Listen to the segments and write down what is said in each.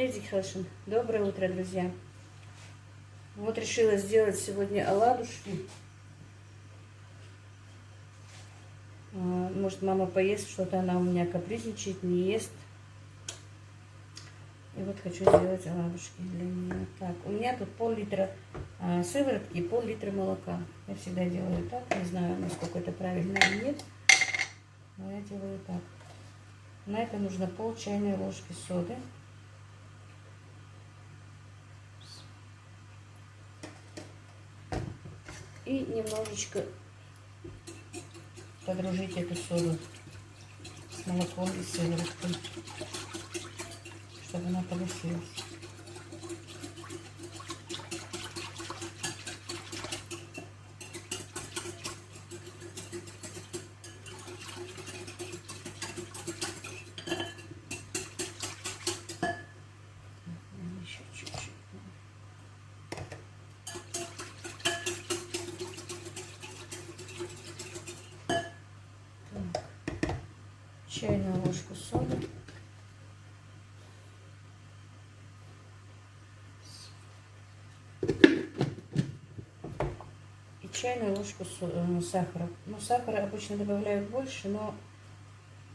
Эдик Хелшин. Доброе утро, друзья. Вот решила сделать сегодня оладушки. Может, мама поест что-то, она у меня капризничает, не ест. И вот хочу сделать оладушки для нее. Так, у меня тут пол-литра сыворотки и пол-литра молока. Я всегда делаю так, не знаю, насколько это правильно или нет, но я делаю так. На это нужно пол чайной ложки соды. И немножечко подружить эту соду с молоком и сывороткой, чтобы она погасилась. Еще чуть-чуть. Чайную ложку соды. И чайную ложку сахара. Ну, сахара обычно добавляют больше, но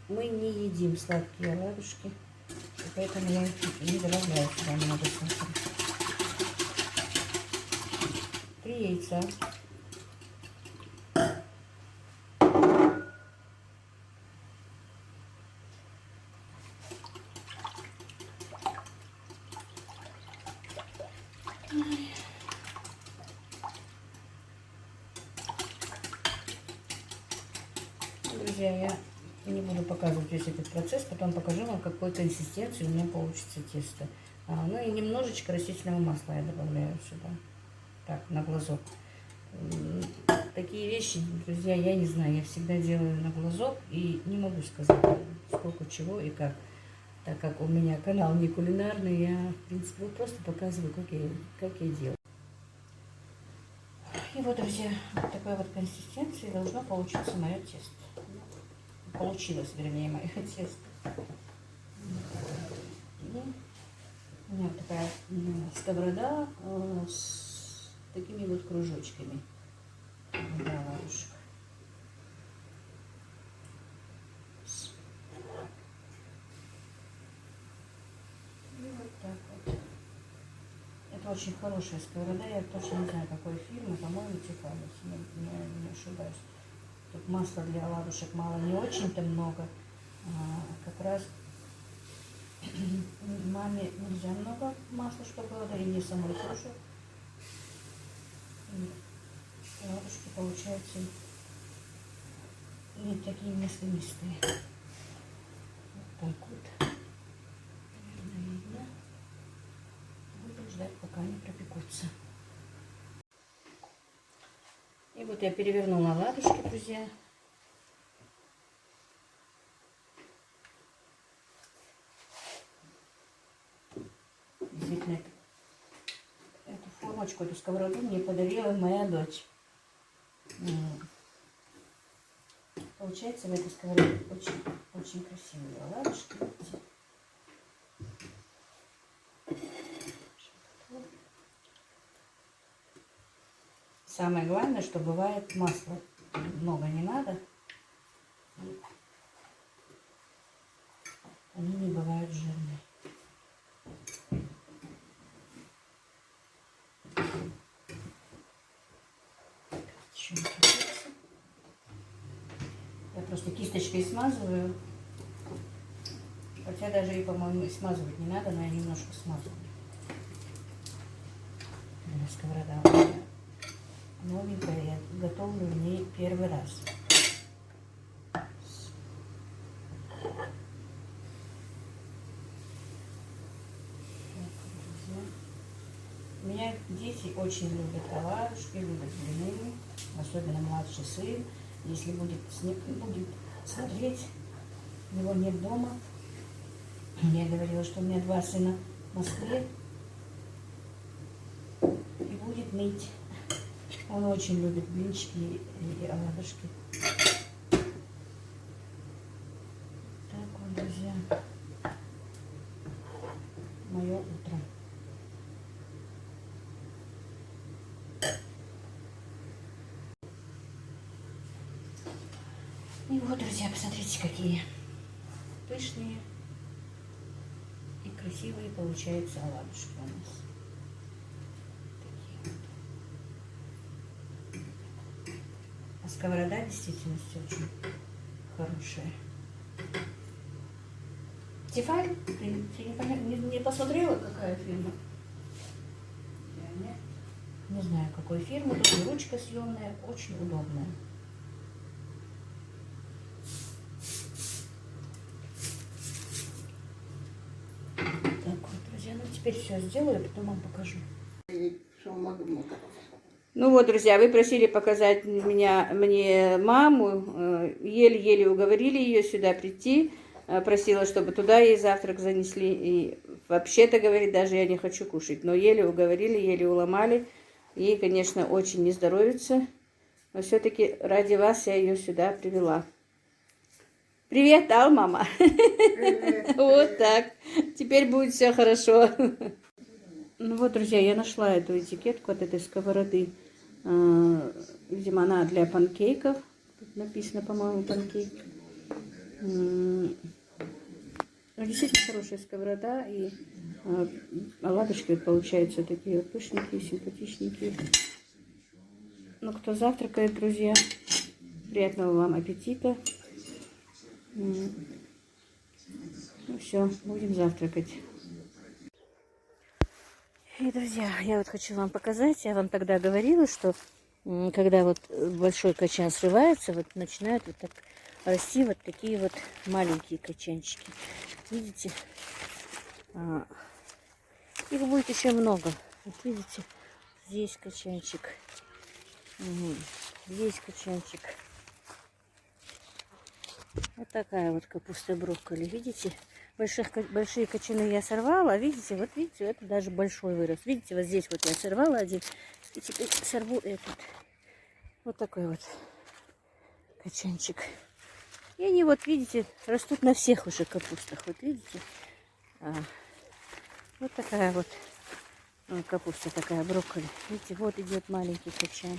мы не едим сладкие оладушки, и поэтому я их не добавляю сюда много сахара. 3 яйца. Друзья, я не буду показывать весь этот процесс, потом покажу вам, какой консистенции у меня получится тесто. Ну и немножечко растительного масла я добавляю сюда, так, на глазок. Такие вещи, друзья, я не знаю, я всегда делаю на глазок и не могу сказать, сколько чего и как. Так как у меня канал не кулинарный, я, в принципе, просто показываю, как я делаю. И вот, друзья, вот такой вот консистенции должно получиться мое тесто. Получилось, вернее, мое тесто. И у меня вот такая сковорода с такими вот кружочками для оладушек. И вот так вот. Это очень хорошая сковорода, я точно не знаю, какой фирмы, по-моему, Тефалис, не ошибаюсь. Тут масла для оладушек мало, не очень-то много. Как раз маме нельзя много масла, чтобы было, да и не самой тоже. И оладушки получаются не такие мясистые. Вот так вот. Наверное, видно. Буду ждать, пока они пропекутся. И вот я перевернула оладушки, друзья. Действительно, эту формочку, эту сковороду мне подарила моя дочь. Получается в этой сковороде очень красивые оладушки. Самое главное, что бывает масла много не надо. Они не бывают жирные. Я просто кисточкой смазываю. Хотя даже и, по-моему, смазывать не надо, но я немножко смазываю. Сковорода новенькая, я готовлю в ней первый раз. У меня дети очень любят оладушки, любят блины, особенно младший сын. Если будет смотреть, его нет дома. Я говорила, что у меня 2 сына в Москве, и будет ныть. Он очень любит блинчики и оладушки. Так вот, друзья. мое утро. И вот, друзья, посмотрите, какие пышные и красивые получаются оладушки у нас. Такие вот. А сковорода в действительности очень хорошая. Тефаль? Ты не посмотрела, какая фирма? Не знаю, какой фирмы. Тут и ручка съемная, очень удобная. Так вот, друзья, ну теперь все сделаю, потом вам покажу. Ну вот, друзья, вы просили показать мне маму. Еле-еле уговорили ее сюда прийти. Просила, чтобы туда ей завтрак занесли. И вообще-то, говорит, даже я не хочу кушать. Но еле уговорили, еле уломали. Ей, конечно, очень не здоровится. Но все-таки ради вас я ее сюда привела. Привет, Ал, мама. Привет. Вот так. Теперь будет все хорошо. Ну вот, друзья, я нашла эту этикетку от этой сковороды. Видимо, она для панкейков. Тут написано, по-моему, панкейк. Действительно хорошая сковорода. И оладушки вот получаются такие вот пышненькие, симпатичненькие. Ну, кто завтракает, друзья, приятного вам аппетита. Ну все, будем завтракать. И, друзья, я вот хочу вам показать, я вам тогда говорила, что когда вот большой качан срывается, вот начинают вот так расти вот такие вот маленькие качанчики. Видите? Их будет еще много. Вот видите, здесь качанчик. Здесь качанчик. Вот такая вот капуста брокколи, видите? Большие качаны я сорвала, видите, вот видите, это даже большой вырос. Видите, вот здесь вот я сорвала один, и теперь сорву этот. Вот такой вот качанчик. И они вот, видите, растут на всех уже капустах, вот видите. Вот такая вот капуста, такая брокколи. Видите, вот идет маленький качан.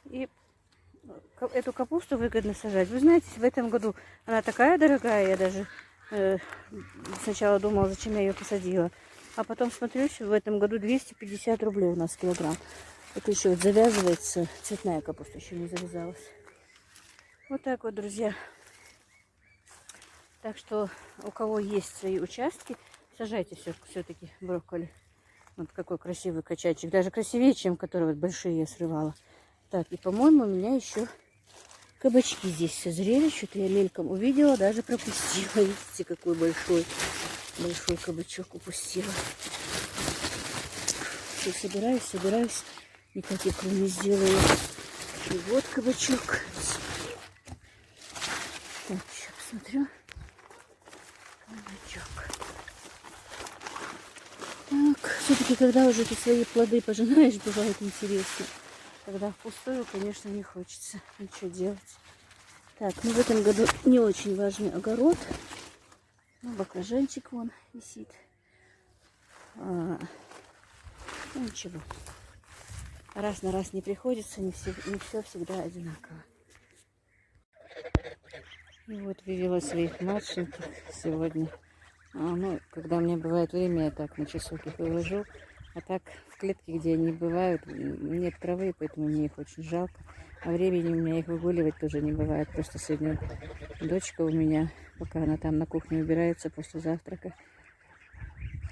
И эту капусту выгодно сажать. Вы знаете, в этом году она такая дорогая. Я даже сначала думала, зачем я ее посадила. А потом смотрю, в этом году 250 рублей у нас килограмм. Это еще вот завязывается. Цветная капуста еще не завязалась. Вот так вот, друзья. Так что у кого есть свои участки, сажайте все-таки брокколи. Вот какой красивый качачек. Даже красивее, чем который вот большие я срывала. Так, и, по-моему, у меня еще кабачки здесь созрели. Что-то я мельком увидела, даже пропустила. Видите, какой большой кабачок упустила. Все, собираюсь. Никак икру не сделаю. И вот кабачок. Так, еще посмотрю. Кабачок. Так, все-таки, когда уже ты свои плоды пожинаешь, бывает интересно. Когда впустую, конечно, не хочется ничего делать. Так, ну в этом году не очень важный огород. Ну, баклажанчик вон висит. Ну, ничего. Раз на раз не приходится, не все всегда одинаково. И вот вывела своих младшеньких сегодня. Ну, когда у меня бывает время, я так на часок их выложу. А так в клетке, где они бывают, нет травы, поэтому мне их очень жалко. А времени у меня их выгуливать тоже не бывает. Просто сегодня дочка у меня, пока она там на кухне убирается после завтрака,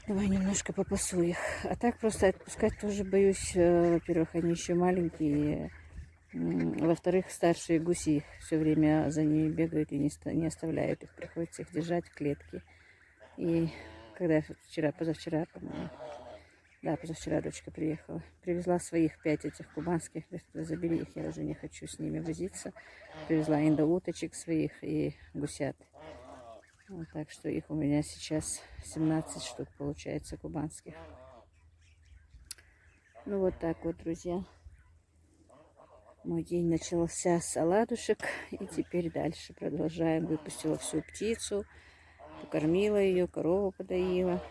давай немножко попасу их. А так просто отпускать тоже боюсь. Во-первых, они еще маленькие. Во-вторых, старшие гуси все время за ними бегают и не оставляют их. Приходится их держать в клетке. И когда позавчера, по-моему, позавчера дочка приехала, привезла своих 5 этих кубанских, забери их, я уже не хочу с ними возиться. Привезла индоуточек своих и гусят. Вот, так что их у меня сейчас 17 штук получается кубанских. Ну вот так вот, друзья. Мой день начался с оладушек, и теперь дальше продолжаем. Выпустила всю птицу. Покормила ее, корову подоила.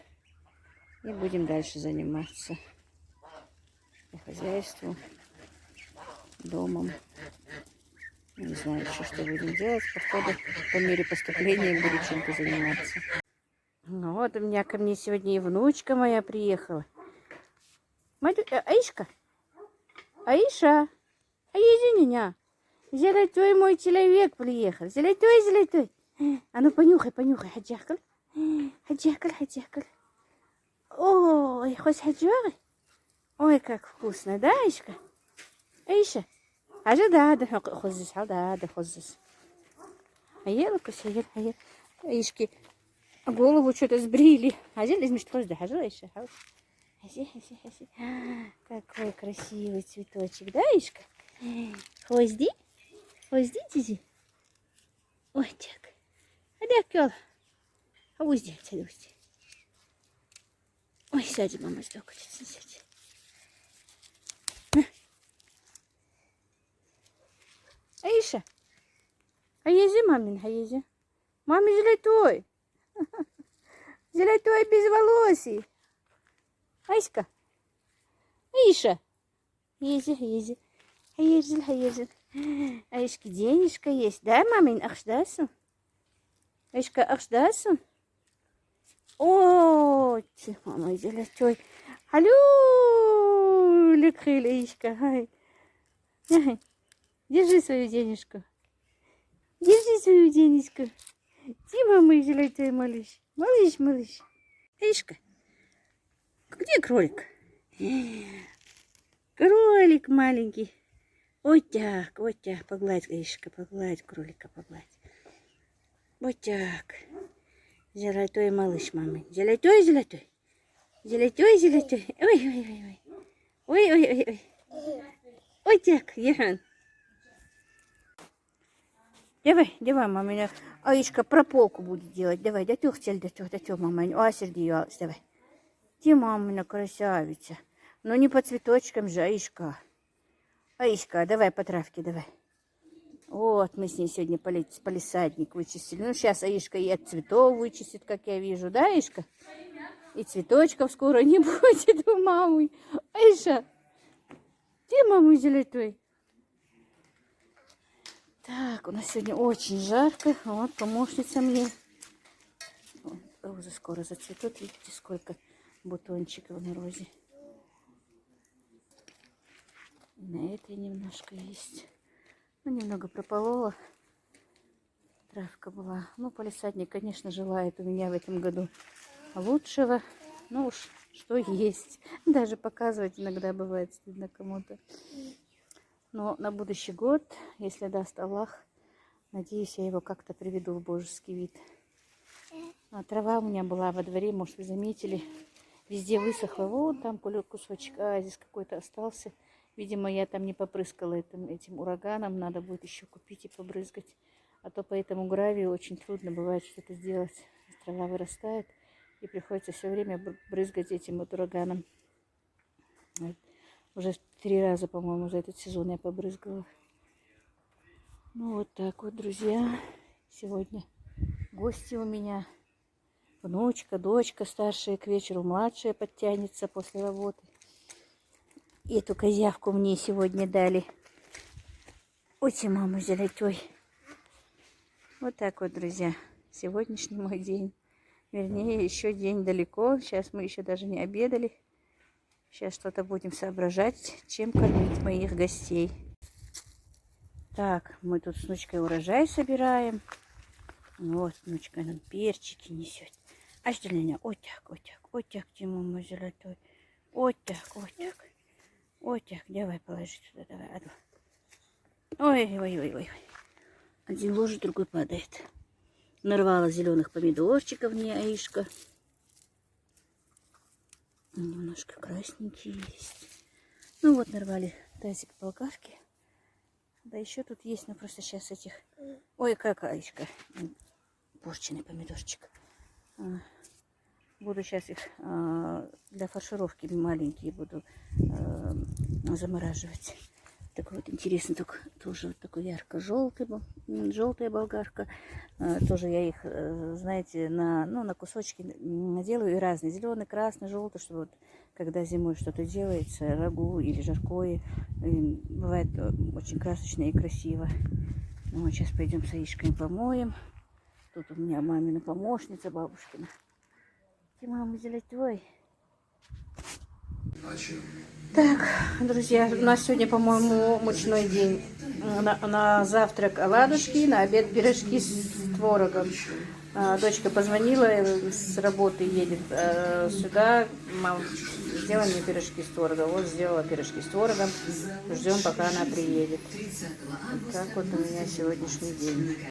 И будем дальше заниматься по хозяйству, домом. Не знаю еще, что будем делать. Походу, по мере поступления буду чем-то заниматься. Ну вот у меня ко мне сегодня и внучка моя приехала. Аишка, Аиша, извини, золотой мой человек приехал. Золотой. А ну понюхай, хаджакаль. Хаджакаль. Ой, хоть хаджакаль. Ой, как вкусно, да, Аишка? Аиша, да, хозис. Хаел, Аишки голову что-то сбрили. Хазил, измеш хозда, хазил, Аиша, Хази. Какой красивый цветочек, да, Аишка? Хозди, дизи. Ой, так. Адакел. Узди. Ой, сядь, мама, сдохнется, сядь. Аиша, мамин. Маме золотой. Золотой без волосий. Аиска. Аиша. Ези. Хаезил. Аишки денежка есть. Да, мамин, ахшдасын? Аишка, ахшдасын? О, мама золотой. Алло, лекхил, Аишка. Держи свою денежку. Ты, мама золотой, малыш. Малыш. Аишка, где кролик? Кролик маленький. Вот так, погладь, Аишка, кролика, погладь. Вот так. Золотой малыш, мамы. Золотой. Ой. Вот так, Ехан. Давай, мама. Аишка прополку будет делать. Давай, до тёх, мама. Давай. Ты, мамина красавица. Но не по цветочкам же, Аишка. Аишка, давай по травке, давай. Вот, мы с ней сегодня палисадник вычистили. Ну, сейчас Аишка и от цветов вычистит, как я вижу, да, Аишка? И цветочков скоро не будет у мамы. Аиша, ты, маму золотой? Так, у нас сегодня очень жарко. Вот, помощница мне. Вот, розы скоро зацветут. Видите, сколько бутончиков на розе. На этой немножко есть. Ну, немного прополола. Травка была. Ну, палисадник, конечно, желает у меня в этом году лучшего. Ну уж, что есть. Даже показывать иногда бывает стыдно кому-то. Но на будущий год, если даст Аллах, надеюсь, я его как-то приведу в божеский вид. А трава у меня была во дворе, может, вы заметили. Везде высохла. Вот там кусочек, а здесь какой-то остался. Видимо, я там не попрыскала этим ураганом. Надо будет еще купить и побрызгать. А то по этому гравию очень трудно бывает что-то сделать. Трава вырастает. И приходится все время брызгать этим вот ураганом. Уже 3 раза, по-моему, за этот сезон я побрызгала. Ну, вот так вот, друзья. Сегодня гости у меня. Внучка, дочка старшая, к вечеру младшая подтянется после работы. И эту козявку мне сегодня дали. Ой, мама золотой. Вот так вот, друзья. Сегодняшний мой день. Вернее, еще день далеко. Сейчас мы еще даже не обедали. Сейчас что-то будем соображать, чем кормить моих гостей. Так, мы тут с внучкой урожай собираем. Вот, внучка нам перчики несет. А что для меня? Вот так, Тима мой золотой. Вот так, давай положи туда, давай. Ой. Один ложит, другой падает. Нарвала зеленых помидорчиков мне Аишка. Немножко красненькие есть. Ну вот, нарвали тазик болгарки. Да еще тут есть, но просто сейчас этих... Ой, как Аишка. Порченый помидорчик. Буду сейчас их для фаршировки маленькие буду замораживать. Такой вот интересный, только тоже вот такой ярко-желтый, желтая болгарка. Тоже я их, знаете, на кусочки делаю и разные. Зеленый, красный, желтый, чтобы вот, когда зимой что-то делается, рагу или жаркое, бывает очень красочно и красиво. Ну, вот сейчас пойдем с яичками помоем. Тут у меня мамина помощница, бабушкина. Ты, мама, сделать твой. Так, друзья, у нас сегодня, по-моему, мучной день. На завтрак оладушки, на обед пирожки с творогом. Дочка позвонила, с работы едет сюда. Мам, сделай мне пирожки с творогом. Вот сделала пирожки с творогом. Ждем, пока она приедет. Так вот у меня сегодняшний день.